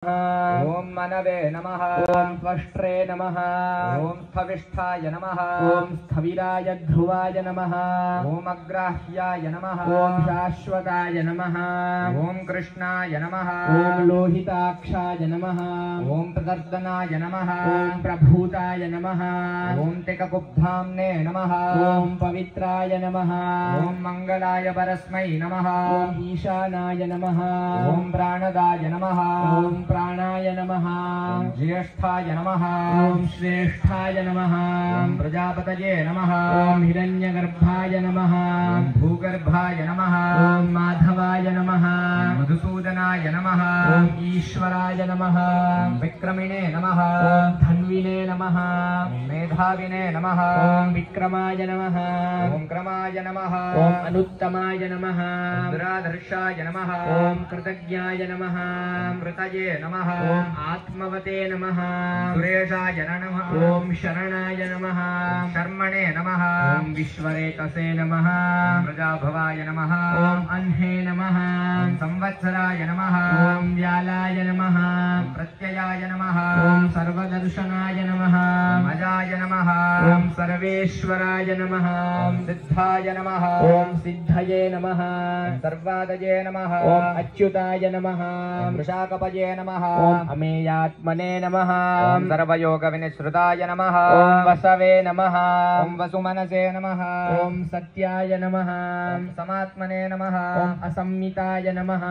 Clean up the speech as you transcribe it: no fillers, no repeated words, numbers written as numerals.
ओम मनवे नमः। ओम त्वष्ट्रे नमः। ओम स्थविष्ठाय नमः। ओम स्थविराय ध्रुवाय नमः। ओम अग्राह्याय नमः। ओम शाश्वताय नमः। ओम कृष्णाय नमः। ओम लोहिताक्षाय नमः। ओम प्रदर्दनाय नमः। ओम प्रभूताय नमः। ओम तिककुब्धाम्ने नमः। ओम पवित्राय नमः। ओम मंगलाय परस्मै नमः। ओम ईशानाय नमः। ओम प्राणदाय नमः। ओम प्राणाय नमः। ओम ज्येष्ठाय नमः। ओम श्रेष्ठाय नमः। ओम प्रजापतये नमः। ओम हिरण्यगर्भाय नमः। ओम भूगर्भाय नमः। ओम माधवाय नमः। ओम मधुसूदनाय नमः। ओम ईश्वराय नमः। ओम विक्रमिणे नमः। ओम धन्विने नमः। ओम मेधाविने नमः। ओम विक्रमाय नमः। ओम क्रमाय नमः। ओम अनुत्तमाय नमः। ओम दुराधर्षाय नमः। ओम कृतज्ञाय नमः। मृतये नमः। ओम आत्मवते नमः। सुरेशाय नमः। ओम शरणाय नमः। शर्मणे नमः। ओम विश्वरेतसे नमः। प्रजाभवाय नमः। ओम अह्ने नमः। संवत्सराय नमः। ओम व्यालाय नमः। प्रत्ययाय नमः। ओम सर्वदर्शनाय नमः। अजाय नमः। ओम सर्वेश्वराय नमः। ओम सिद्धाय नमः। ओम सिद्धये नमः। सर्वादये नमः। ओम अच्युताय नमः। वृषाकपये नमः। ओम अमेयात्मने नमः। ओम सर्वयोगविनिश्रुताय नमः। ओम वसवे नमः। ओम वसुमनसे नमः। ओम सत्याय नमः। ओम समात्मने नमः। ओम असंमिताय नमः।